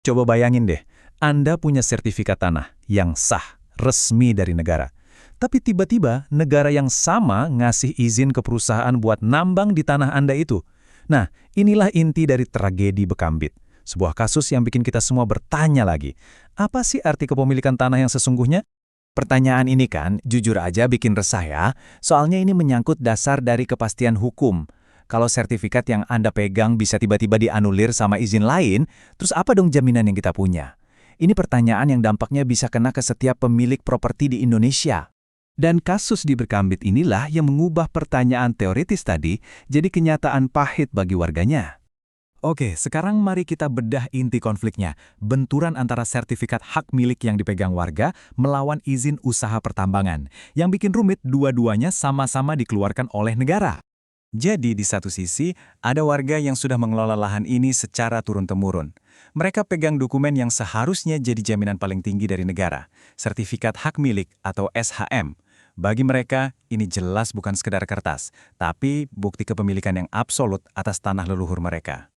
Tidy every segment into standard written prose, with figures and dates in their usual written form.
Coba bayangin deh, Anda punya sertifikat tanah yang sah, resmi dari negara. Tapi tiba-tiba negara yang sama ngasih izin ke perusahaan buat nambang di tanah Anda itu. Nah, inilah inti dari tragedi Bekambit. Sebuah kasus yang bikin kita semua bertanya lagi, apa sih arti kepemilikan tanah yang sesungguhnya? Pertanyaan ini kan, jujur aja bikin resah ya, soalnya ini menyangkut dasar dari kepastian hukum. Kalau sertifikat yang Anda pegang bisa tiba-tiba dianulir sama izin lain, terus apa dong jaminan yang kita punya? Ini pertanyaan yang dampaknya bisa kena ke setiap pemilik properti di Indonesia. Dan kasus di Berkambit inilah yang mengubah pertanyaan teoritis tadi jadi kenyataan pahit bagi warganya. Oke, sekarang mari kita bedah inti konfliknya, benturan antara sertifikat hak milik yang dipegang warga melawan izin usaha pertambangan. Yang bikin rumit dua-duanya sama-sama dikeluarkan oleh negara. Jadi di satu sisi, ada warga yang sudah mengelola lahan ini secara turun-temurun. Mereka pegang dokumen yang seharusnya jadi jaminan paling tinggi dari negara, sertifikat hak milik atau SHM. Bagi mereka, ini jelas bukan sekedar kertas, tapi bukti kepemilikan yang absolut atas tanah leluhur mereka.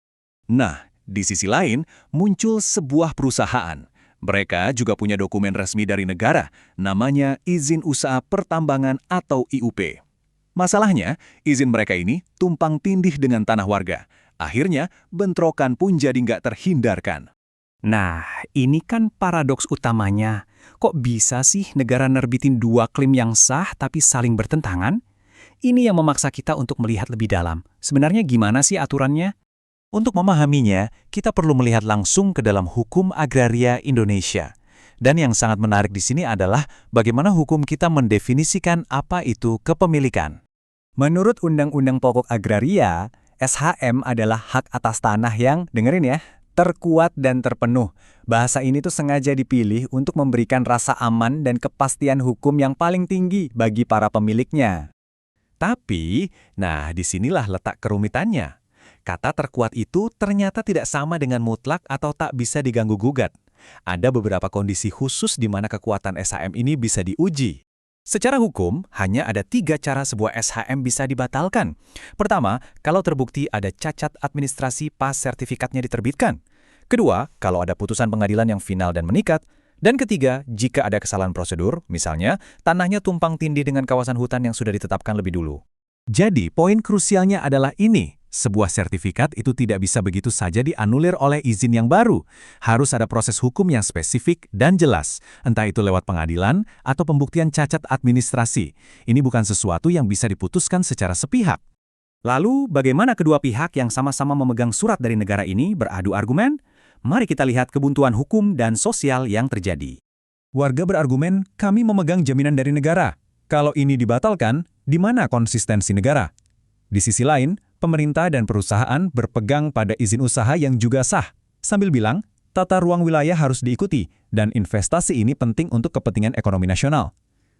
Nah, di sisi lain, muncul sebuah perusahaan. Mereka juga punya dokumen resmi dari negara, namanya Izin Usaha Pertambangan atau IUP. Masalahnya, izin mereka ini tumpang tindih dengan tanah warga. Akhirnya, bentrokan pun jadi nggak terhindarkan. Nah, ini kan paradoks utamanya. Kok bisa sih negara nerbitin dua klaim yang sah tapi saling bertentangan? Ini yang memaksa kita untuk melihat lebih dalam. Sebenarnya gimana sih aturannya? Untuk memahaminya, kita perlu melihat langsung ke dalam hukum agraria Indonesia. Dan yang sangat menarik di sini adalah bagaimana hukum kita mendefinisikan apa itu kepemilikan. Menurut Undang-Undang Pokok Agraria, SHM adalah hak atas tanah yang, dengerin ya, terkuat dan terpenuh. Bahasa ini tuh sengaja dipilih untuk memberikan rasa aman dan kepastian hukum yang paling tinggi bagi para pemiliknya. Tapi, nah disinilah letak kerumitannya. Kata terkuat itu ternyata tidak sama dengan mutlak atau tak bisa diganggu-gugat. Ada beberapa kondisi khusus di mana kekuatan SHM ini bisa diuji. Secara hukum, hanya ada 3 cara sebuah SHM bisa dibatalkan. Pertama, kalau terbukti ada cacat administrasi pas sertifikatnya diterbitkan. Kedua, kalau ada putusan pengadilan yang final dan mengikat. Dan ketiga, jika ada kesalahan prosedur, misalnya tanahnya tumpang tindih dengan kawasan hutan yang sudah ditetapkan lebih dulu. Jadi, poin krusialnya adalah ini. Sebuah sertifikat itu tidak bisa begitu saja dianulir oleh izin yang baru. Harus ada proses hukum yang spesifik dan jelas, entah itu lewat pengadilan atau pembuktian cacat administrasi. Ini bukan sesuatu yang bisa diputuskan secara sepihak. Lalu, bagaimana kedua pihak yang sama-sama memegang surat dari negara ini beradu argumen? Mari kita lihat kebuntuan hukum dan sosial yang terjadi. Warga berargumen, kami memegang jaminan dari negara. Kalau ini dibatalkan, di mana konsistensi negara? Di sisi lain, pemerintah dan perusahaan berpegang pada izin usaha yang juga sah, sambil bilang, tata ruang wilayah harus diikuti, dan investasi ini penting untuk kepentingan ekonomi nasional.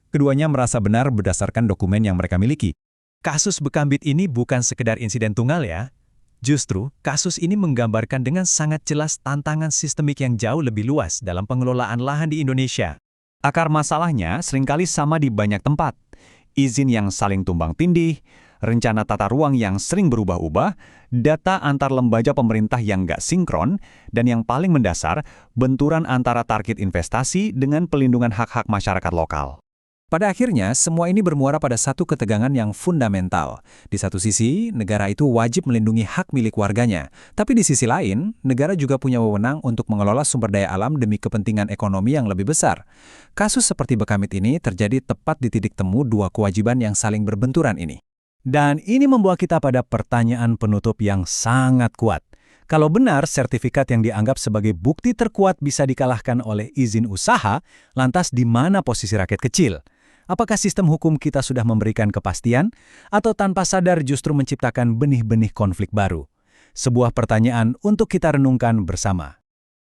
Keduanya merasa benar berdasarkan dokumen yang mereka miliki. Kasus Bekambit ini bukan sekedar insiden tunggal ya. Justru, kasus ini menggambarkan dengan sangat jelas tantangan sistemik yang jauh lebih luas dalam pengelolaan lahan di Indonesia. Akar masalahnya seringkali sama di banyak tempat. Izin yang saling tumbang tindih, rencana tata ruang yang sering berubah-ubah, data antar lembaga pemerintah yang nggak sinkron, dan yang paling mendasar, benturan antara target investasi dengan pelindungan hak-hak masyarakat lokal. Pada akhirnya, semua ini bermuara pada satu ketegangan yang fundamental. Di satu sisi, negara itu wajib melindungi hak milik warganya. Tapi di sisi lain, negara juga punya wewenang untuk mengelola sumber daya alam demi kepentingan ekonomi yang lebih besar. Kasus seperti Bekambit ini terjadi tepat di titik temu dua kewajiban yang saling berbenturan ini. Dan ini membawa kita pada pertanyaan penutup yang sangat kuat. Kalau benar sertifikat yang dianggap sebagai bukti terkuat bisa dikalahkan oleh izin usaha, lantas di mana posisi rakyat kecil? Apakah sistem hukum kita sudah memberikan kepastian, atau tanpa sadar justru menciptakan benih-benih konflik baru? Sebuah pertanyaan untuk kita renungkan bersama.